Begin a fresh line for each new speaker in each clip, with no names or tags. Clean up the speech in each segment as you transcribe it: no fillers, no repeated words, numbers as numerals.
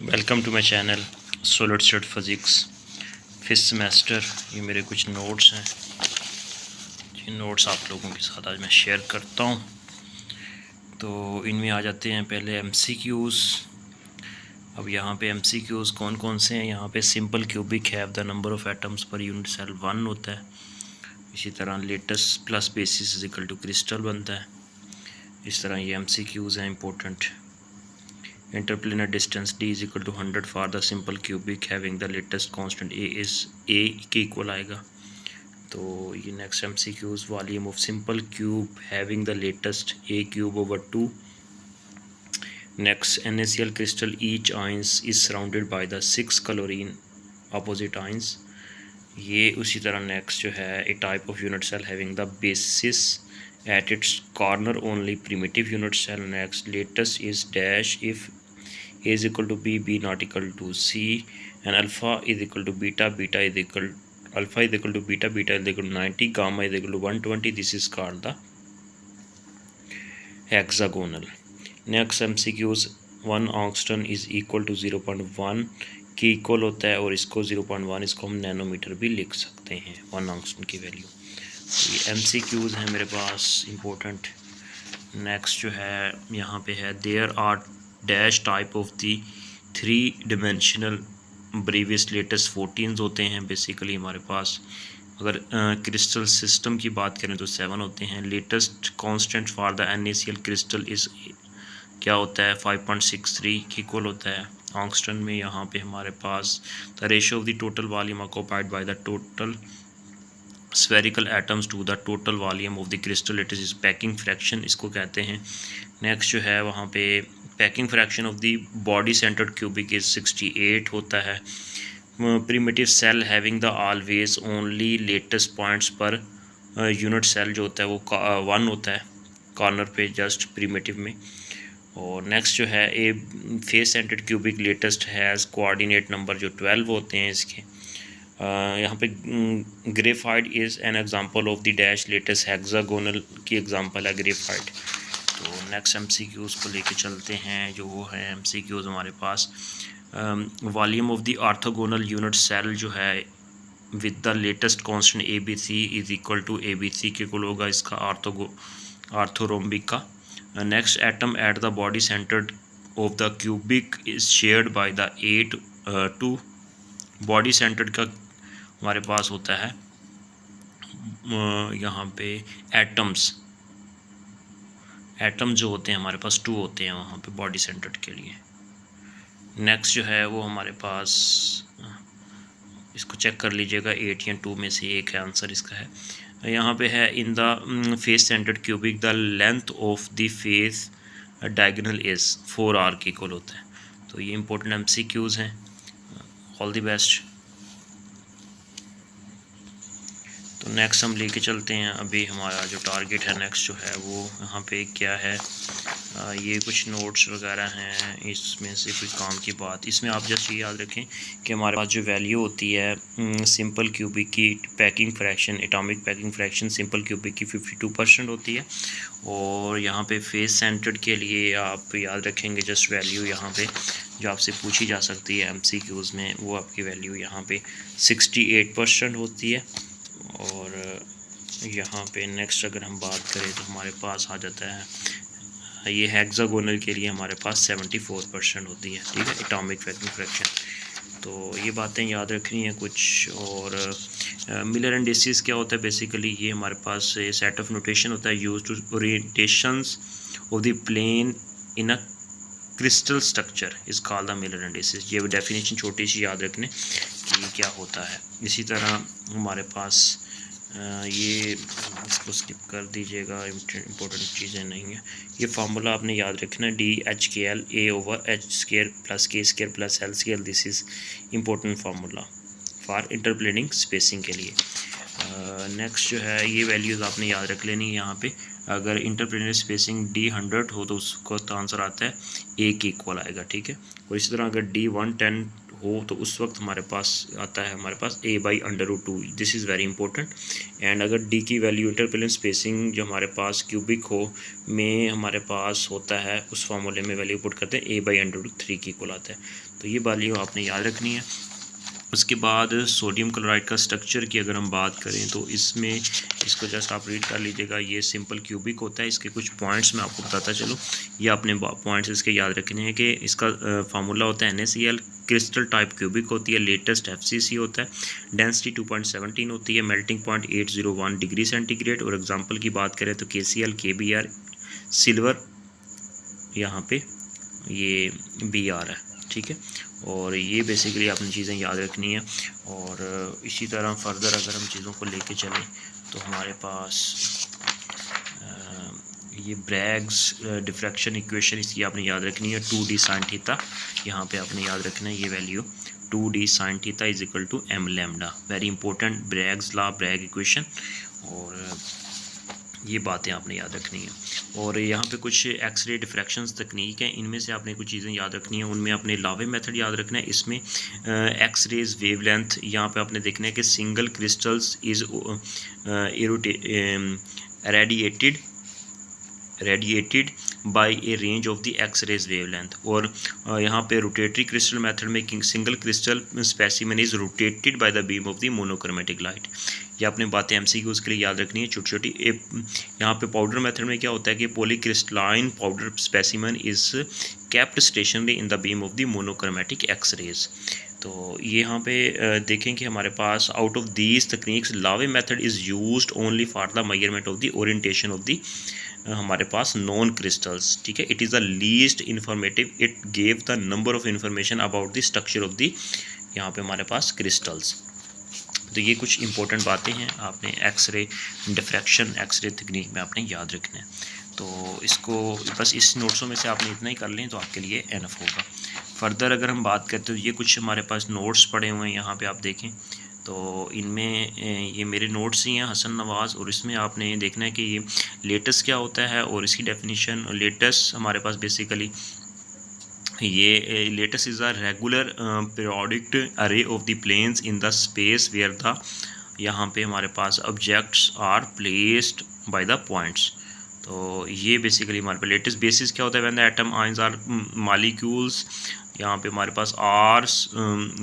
Welcome to my channel solid state physics fifth semester. ये मेरे कुछ नोट्स हैं, ये नोट्स आप लोगों के साथ आज मैं शेयर करता हूँ। तो इनमें आ जाते हैं पहले एमसीक्यूज़। अब यहाँ पे एमसीक्यूज़ कौन कौन से हैं। यहाँ पे simple cubic have the number of atoms पर यूनिट सेल 1 होता है। इसी तरह lattice plus basis is equal to crystal बनता है। इस तरह ये एमसीक्यूज़ हैं important. Interplanar distance d is equal to 100 for the simple cubic having the latest constant a is a के इक्वल आएगा। तो ये next MCQs volume of simple cube having the latest a cube over 2। Next NaCl crystal each ions is surrounded by the 6 chlorine opposite ions। ये उसी तरह next जो है a type of unit cell having the basis at its corner only primitive unit cell। next latest is dash if a is equal to b, b not equal to c, and alpha is equal to beta, beta is equal alpha is equal to beta, beta is equal to 90, gamma is equal to 120। this is called the hexagonal। next MCQs 1 angstrom is equal to 0.1 के इक्वल होता है और इसको 0.1 इसको हम nanometre भी लिख सकते हैं 1 angstrom की वैल्यू। ये MCQs हैं मेरे पास इंपॉर्टेंट। नेक्स्ट जो है यहाँ पे है there are dash type of the 3 dimensional Bravais lattices 14 होते हैं बेसिकली हमारे पास। अगर क्रिस्टल सिस्टम की बात करें तो 7 होते हैं। Latest constant for the NaCl crystal is क्या होता है 5.63 की इक्वल होता है आंगस्ट्रम में। यहाँ पे हमारे पास the ratio of the total volume occupied by the total spherical atoms to the total volume of the crystal it is packing fraction इसको कहते हैं। नेक्स्ट जो है वहाँ पे packing fraction of the body centered cubic is 68 होता है। primitive cell having the always only latest points पर unit cell जो होता है वो 1 होता है कॉर्नर पे जस्ट primitive में। और नेक्स्ट जो है a face centred cubic lattice has coordinate number जो 12 होते हैं इसके। यहाँ पे graphite is an example of the dash lattice hexagonal की एग्जांपल है ग्रेफाइट। तो नेक्स्ट MCQs को लेके चलते हैं जो वो है MCQs हमारे पास। Volume of the orthogonal unit cell जो है with the lattice constant ABC is equal to ABC के इक्वल होगा इसका आर्थोरोम्बिक का। Next atom at the body centred of the cubic is shared by the 8 body centred का हमारे पास होता है यहाँ पे एटम जो होते हैं हमारे पास 2 होते हैं वहाँ पे बॉडी सेंटर्ड के लिए। नेक्स्ट जो है वो हमारे पास इसको चेक कर लीजिएगा 8 या 2 में से एक है आंसर इसका है। यहाँ पे है in the face centred cubic the length of the face diagonal is 4r के इक्वल होता है। तो ये इंपॉर्टेंट MCQs हैं। All the best. तो नेक्स्ट हम लेके चलते हैं अभी हमारा जो टारगेट है नेक्स्ट जो है वो यहाँ पे क्या है। ये कुछ नोट्स वगैरह हैं इसमें से कोई काम की बात। इसमें आप जस्ट ये याद रखें कि हमारे पास जो वैल्यू होती है सिंपल क्यूबिक की packing fraction atomic packing fraction simple cubic की 52% होती है। और यहाँ पे फेस सेंटर्ड के लिए आप याद रखेंगे जस्ट वैल्यू यहाँ पे जो आपसे पूछी जा सकती है MCQs में वो आपकी वैल्यू यहाँ पे 68% होती है। और यहाँ पे नेक्स्ट अगर हम बात करें तो हमारे पास आ जाता है ये हेक्सागोनल के लिए हमारे पास 74% होती है, ठीक है, एटॉमिक पैकिंग फ्रैक्शन। तो ये बातें याद रखनी है कुछ। और मिलर एंड डेसिस क्या होता है बेसिकली ये हमारे पास सेट ऑफ नोटेशन होता है use to orientations of the plane in a crystal structure is called the Miller and indices. ये डेफिनेशन छोटी सी याद रखने कि क्या होता है। इसी तरह हमारे पास ये इसको स्किप कर दीजिएगा, इम्पोर्टेंट चीज़ें नहीं है। ये फार्मूला आपने याद रखना DHKL A/H² + K² + L²। This is important formula for interplanar spacing के लिए। नेक्स्ट जो है ये वैल्यूज़ आपने याद रख लेनी है। यहाँ पे अगर इंटरप्लेनरी स्पेसिंग D 100 हो तो उसको तो आंसर आता है A के इक्वल आएगा, ठीक है। और इसी तरह अगर D 110 हो तो उस वक्त हमारे पास आता है हमारे पास a/√2। This is very important. And अगर d की वैल्यू इंटरप्लेन स्पेसिंग जो हमारे पास क्यूबिक हो में हमारे पास होता है, उस फार्मूले में वैल्यू पुट करते हैं a/√3 की इक्वल आता है। तो ये वैल्यू आपने याद रखनी है। उसके बाद सोडियम क्लोराइड का स्ट्रक्चर की अगर हम बात करें तो इसमें इसको जस्ट आप रीड कर लीजिएगा। ये सिंपल क्यूबिक होता है। इसके कुछ पॉइंट्स मैं आपको बताता चलूँ। ये आपने पॉइंट्स इसके याद रखने हैं कि इसका फार्मूला होता है NaCl, क्रिस्टल टाइप क्यूबिक होती है, लेटेस्ट FCC होता है, डेंसिटी 2.17 होती है, मेल्टिंग पॉइंट 801 डिग्री सेंटीग्रेड। और एग्जांपल की बात करें तो KCl, KBr, सिल्वर यहाँ पे ये Br है, ठीक है। और ये बेसिकली आपने चीज़ें याद रखनी है। और इसी तरह फर्दर अगर हम चीज़ों को लेके चलें तो हमारे पास ये ब्रैग्स डिफ्रैक्शन इक्वेशन इसकी आपने याद रखनी है। 2d sin थीटा यहाँ पे आपने याद रखना है ये value 2d sin theta is equal to m lambda. Very important Bragg's law, Bragg equation. और ये बातें आपने याद रखनी है। और यहाँ पे कुछ एक्सरे डिफ्रैक्शंस तकनीक हैं, इनमें से आपने कुछ चीज़ें याद रखनी है। उनमें आपने लावे मेथड याद रखना है। इसमें एक्सरेज वेवलेंथ यहाँ पे आपने देखना है कि single crystals is radiated by a range of the X-rays wavelength. और यहाँ पे रोटेटरी क्रिस्टल मेथड में single crystal specimen is rotated by the beam of the monochromatic light. ये आपने बातें MCQs के लिए याद रखनी है छोटी छोटी। यहाँ पे पाउडर मेथड में क्या होता है कि polycrystalline powder specimen is kept stationary in the beam of the monochromatic X-rays. तो ये यहाँ पे देखें कि हमारे पास out of these techniques Laue method is used only for the measurement of the orientation of the हमारे पास नॉन क्रिस्टल्स, ठीक है। It is the least informative, it gave the number of information about the structure of the यहाँ पे हमारे पास crystals. तो ये कुछ इंपॉर्टेंट बातें हैं आपने एक्सरे डिफ्रैक्शन एक्सरे तकनीक में आपने याद रखना है। तो इसको बस इस नोट्सों में से आपने इतना ही कर लें तो आपके लिए एनफ होगा। फर्दर अगर हम बात करते हैं तो ये कुछ हमारे पास नोट्स पड़े हुए हैं यहाँ पे आप देखें। तो इनमें ये मेरे नोट्स ही हैं हसन नवाज़। और इसमें आपने देखना है कि ये लेटस क्या होता है और इसकी डेफिनेशन। लेटस हमारे पास बेसिकली ये lattice is a regular periodic array of the planes in the space where the यहाँ पे हमारे पास objects are placed by the points. तो ये बेसिकली हमारे पास लेटेस्ट बेसिस क्या होता है, when the atom ions or molecules यहाँ पे हमारे पास आर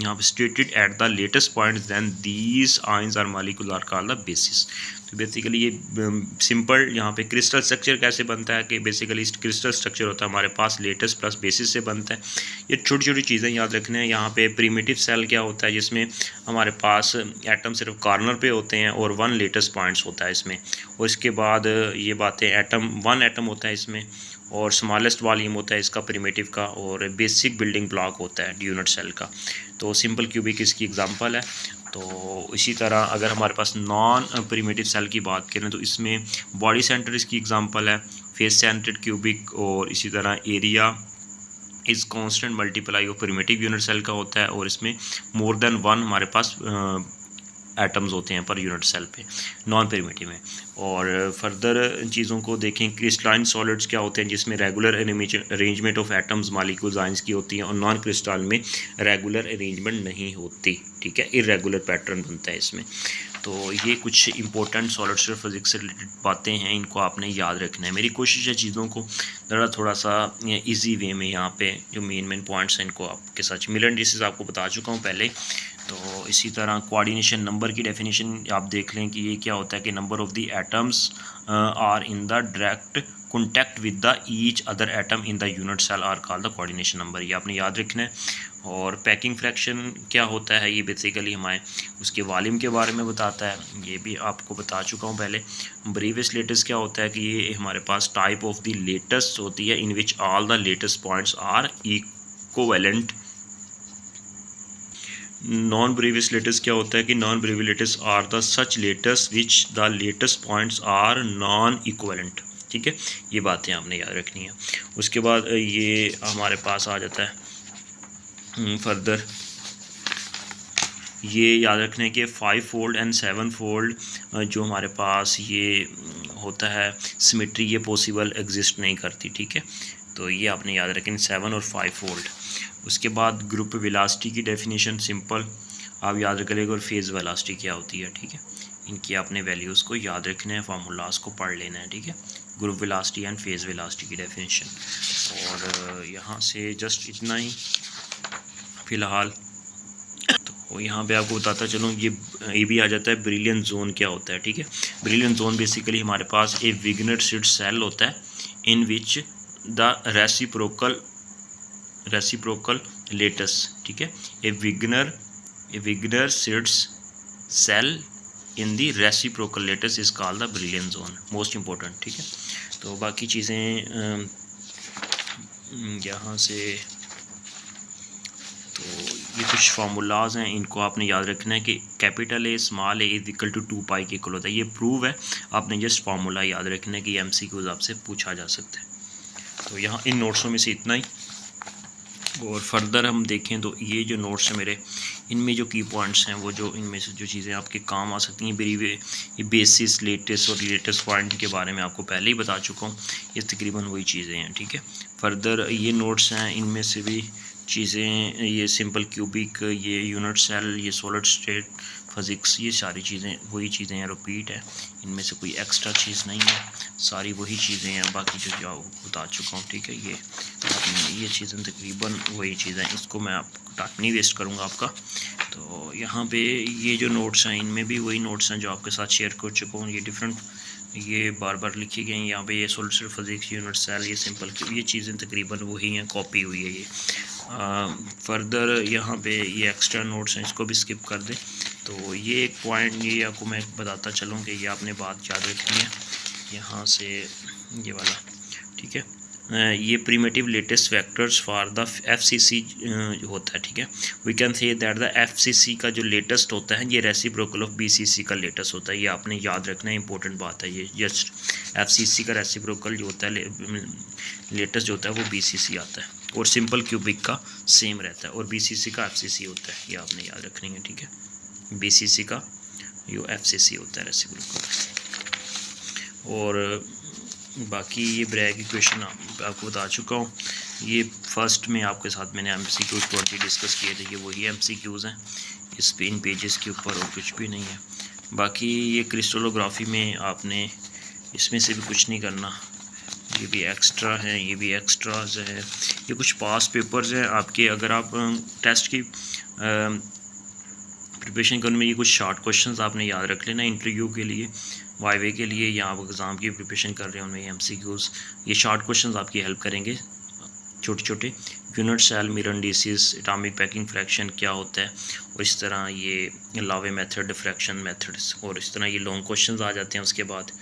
यहाँ पे stated at the lattice point then these ions or molecule are called the basis. तो बेसिकली ये सिंपल यहाँ पे क्रिस्टल स्ट्रक्चर कैसे बनता है कि बेसिकली क्रिस्टल स्ट्रक्चर होता है हमारे पास लेटेस्ट प्लस बेसिस से बनता है। ये छोटी छोटी चीज़ें याद रखना है। यहाँ पे प्रिमिटिव सेल क्या होता है जिसमें हमारे पास एटम सिर्फ कॉर्नर पे होते हैं और 1 लेटेस्ट पॉइंट्स होता है इसमें। और इसके बाद ये बातें एटम 1 एटम होता है इसमें और स्मॉलेस्ट वॉल्यूम होता है इसका प्रिमिटिव का और बेसिक बिल्डिंग ब्लॉक होता है यूनिट सेल का। तो सिंपल क्यूबिक इसकी एग्जांपल है। तो इसी तरह अगर हमारे पास नॉन प्रिमिटिव सेल की बात करें तो इसमें बॉडी सेंटर इसकी एग्जांपल है, फेस सेंटर्ड क्यूबिक। और इसी तरह area is constant multiply of primitive unit cell का होता है और इसमें मोर देन 1 हमारे पास एटम्स होते हैं पर यूनिट सेल पे नॉन प्रिमिटिव में। और फर्दर चीज़ों को देखें, क्रिस्टलाइन सॉलिड्स क्या होते हैं जिसमें regular arrangement of atoms molecules ions की होती हैं और नॉन क्रिस्टल में रेगुलर अरेंजमेंट नहीं होती, ठीक है, इरेगुलर पैटर्न बनता है इसमें। तो ये कुछ इंपॉर्टेंट सॉलिड स्टेट फिजिक्स से रिलेटेड बातें हैं, इनको आपने याद रखना है। मेरी कोशिश है चीज़ों को थोड़ा सा इजी वे में यहाँ पे जो मेन पॉइंट्स हैं इनको आपके साथ मिलर इंडिसेस आपको बता चुका हूँ पहले। तो इसी तरह कोऑर्डिनेशन नंबर की डेफिनेशन आप देख लें कि ये क्या होता है कि number of the atoms are in the direct contact with the each other atom in the unit cell are called the coordination number. ये आपने याद रखना है। और पैकिंग फ्रैक्शन क्या होता है, ये बेसिकली हमारे उसके वॉल्यूम के बारे में बताता है, ये भी आपको बता चुका हूँ पहले। ब्रीवियस लेटेस्ट क्या होता है कि ये हमारे पास टाइप ऑफ द लेटेस्ट होती है in which all the lattice points are equivalent. Non Bravais lattice क्या होता है कि non Bravais lattice are the such lattice which the lattice points are non equivalent, ठीक है। ये बातें आपने याद रखनी है। उसके बाद ये हमारे पास आ जाता है फर्दर ये याद रखने के 5 फोल्ड एंड 7 फोल्ड जो हमारे पास ये होता है सिमेट्री, ये पॉसिबल एग्जिस्ट नहीं करती, ठीक है। तो ये आपने याद रखें 7 और 5 फोल्ड। उसके बाद ग्रुप वेलोसिटी की डेफिनेशन सिंपल आप याद रख लेंगे, और फेज़ वेलोसिटी क्या होती है, ठीक है। इनकी आपने वैल्यूज़ को याद रखना है, फार्मूलाज को पढ़ लेना है, ठीक है। Group velocity and phase velocity की डेफिनेशन। और यहाँ से जस्ट इतना ही फ़िलहाल। तो यहाँ पे आपको बताता चलूँ, ये भी आ जाता है ब्रिलियन जोन क्या होता है, ठीक है। ब्रिलियन जोन बेसिकली हमारे पास एक विग्नर सीड सेल होता है in which the reciprocal lattice, ठीक है। A Wigner Seitz cell in the reciprocal lattice is called the Brillouin zone, most important, ठीक है। तो बाकी चीज़ें यहाँ से तो ये कुछ फार्मूलाज हैं, इनको आपने याद रखना है कि capital A small A is equal to 2 pi के इक्वल होता है। ये प्रूव है, आपने जस्ट फार्मूला याद रखना है कि MCQs आपसे पूछा जा सकता है। तो यहाँ इन नोट्सों में से इतना ही। और फर्दर हम देखें तो ये जो नोट्स हैं मेरे, इनमें जो की पॉइंट्स हैं, वो जो इनमें से जो चीज़ें आपके काम आ सकती हैं, ये बेसिस, लेटेस्ट और लेटेस्ट पॉइंट के बारे में आपको पहले ही बता चुका हूँ। ये तकरीबन वही चीज़ें हैं, ठीक है। फर्दर ये नोट्स हैं, इनमें से भी चीज़ें, ये सिंपल क्यूबिक, ये यूनिट सेल, ये सॉलिड स्टेट फिज़िक्स, ये सारी चीज़ें वही चीज़ें हैं, रिपीट है, इनमें से कोई एक्स्ट्रा चीज़ नहीं है, सारी वही चीज़ें हैं। बाकी जो बता चुका हूँ, ठीक है। ये चीज़ें तकरीबन वही चीज़ें हैं, इसको मैं आपको टाइम नहीं वेस्ट करूँगा आपका। तो यहाँ पे ये जो नोट्स हैं, इनमें भी वही नोट्स हैं जो आपके साथ शेयर कर चुका हूँ। ये डिफरेंट, ये बार बार लिखी गई हैं यहाँ पे, ये solid state physics, unit cell, ये सिंपल, ये चीज़ें तकरीबन वही हैं, कॉपी हुई है ये। फर्दर यहाँ पे ये एक्स्ट्रा नोट्स हैं, इसको भी स्किप कर दें। तो ये एक पॉइंट, ये आपको मैं बताता चलूँ कि ये आपने बात याद रखनी है यहाँ से, ये वाला, ठीक है। ये primitive lattice vectors for the FCC होता है, ठीक है। We can say that the FCC का जो लेटेस्ट होता है, ये रेसिप्रोकल ऑफ BCC का लेटेस्ट होता है। ये आपने याद रखना है, इंपॉर्टेंट बात है ये। जस्ट FCC का रेसिप्रोकल जो होता है, लेटेस्ट जो होता है, वो BCC आता है। और सिंपल क्यूबिक का सेम रहता है, और BCC का FCC होता है, ये आपने याद रखनी है, ठीक है। BCC का यो FCC होता है रेसिप्रोकल। और बाकी ये ब्रैग इक्वेशन आपको बता चुका हूँ। ये फर्स्ट में आपके साथ मैंने MCQs 20 डिस्कस किए थे, ये वही MCQs हैं, इस पे इन पेजेस के ऊपर और कुछ भी नहीं है। बाकी ये क्रिस्टलोग्राफी में आपने इसमें से भी कुछ नहीं करना, ये भी एक्स्ट्रा है, ये भी एक्स्ट्राज है। ये कुछ पास पेपर्स हैं आपके, अगर आप टेस्ट की प्रिपरेशन करने में, ये कुछ शॉर्ट क्वेश्चंस आपने याद रख लेना इंटरव्यू के लिए, वाइवे के लिए, या आप एग्ज़ाम की प्रिपरेशन कर रहे हैं उनमें MCQs, ये शॉर्ट क्वेश्चंस आपकी हेल्प करेंगे, छोटे छोटे। Unit cell, Miller indices, atomic packing fraction क्या होता है, और इस तरह ये लावे मेथड, डिफ्रैक्शन मेथड्स, और इस तरह ये लॉन्ग क्वेश्चंस आ जाते हैं। उसके बाद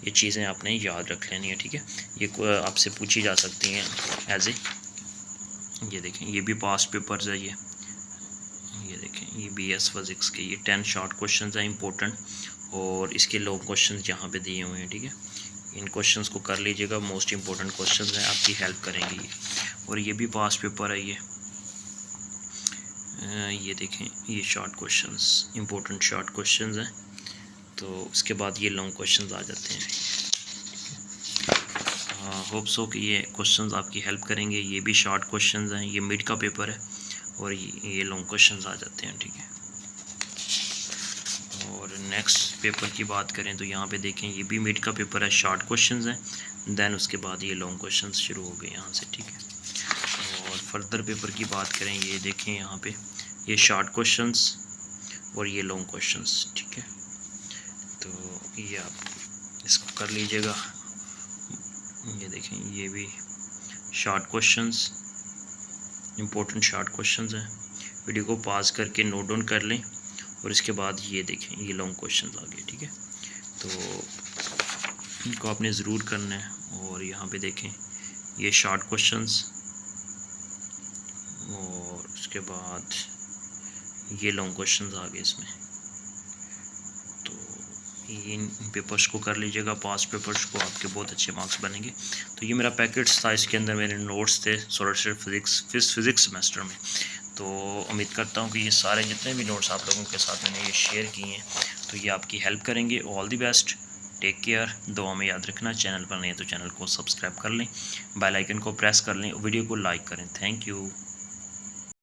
ये चीज़ें आपने याद रख लेनी है, ठीक है। ये आपसे पूछी जा सकती हैं एज ए, ये देखें, ये भी पास्ट पेपर्स है, ये देखें, ये BS फिज़िक्स के ये 10 शॉर्ट क्वेश्चंस हैं इंपॉर्टेंट, और इसके लॉन्ग क्वेश्चंस यहाँ पे दिए हुए हैं, ठीक है। इन क्वेश्चंस को कर लीजिएगा, मोस्ट इंपॉर्टेंट क्वेश्चंस हैं, आपकी हेल्प करेंगे ये। और ये भी पास्ट पेपर है, ये देखें, ये short questions, important short questions हैं। तो उसके बाद ये लॉन्ग क्वेश्चंस आ जाते हैं। होप सो कि ये क्वेश्चंस आपकी हेल्प करेंगे। ये भी शॉर्ट क्वेश्चंस हैं, ये मिड का पेपर है, और ये लॉन्ग क्वेश्चंस आ जाते हैं, ठीक है। और नेक्स्ट पेपर की बात करें तो यहाँ पे देखें, ये भी मिड का पेपर है, शॉर्ट क्वेश्चंस हैं, देन उसके बाद ये लॉन्ग क्वेश्चंस शुरू हो गए यहाँ से, ठीक है। और फर्दर पेपर की बात करें, ये देखें यहाँ पे, ये शॉर्ट क्वेश्चंस और ये लॉन्ग क्वेश्चंस, ठीक है। तो ये आप इसको कर लीजिएगा। ये देखें, ये भी short questions, important short questions हैं। वीडियो को पॉज करके नोट डाउन कर लें, और इसके बाद ये देखें, ये लॉन्ग क्वेश्चंस आ गए, ठीक है। तो इनको आपने ज़रूर करना है। और यहाँ पे देखें, ये शॉर्ट क्वेश्चंस, और उसके बाद ये लॉन्ग क्वेश्चंस आ गए इसमें। तो इन पेपर्स को कर लीजिएगा, पास्ट पेपर्स को, आपके बहुत अच्छे मार्क्स बनेंगे। तो ये मेरा पैकेट्स था, इसके अंदर मेरे नोट्स थे सॉलिड स्टेट फिज़िक्स सेमेस्टर में। तो उम्मीद करता हूँ कि ये सारे जितने भी नोट्स आप लोगों के साथ मैंने ये शेयर किए हैं, तो ये आपकी हेल्प करेंगे। All the best, take care, दुआ में याद रखना। चैनल पर नहीं है तो चैनल को सब्सक्राइब कर लें, बेल आइकन को प्रेस कर लें, वीडियो को लाइक करें। Thank you.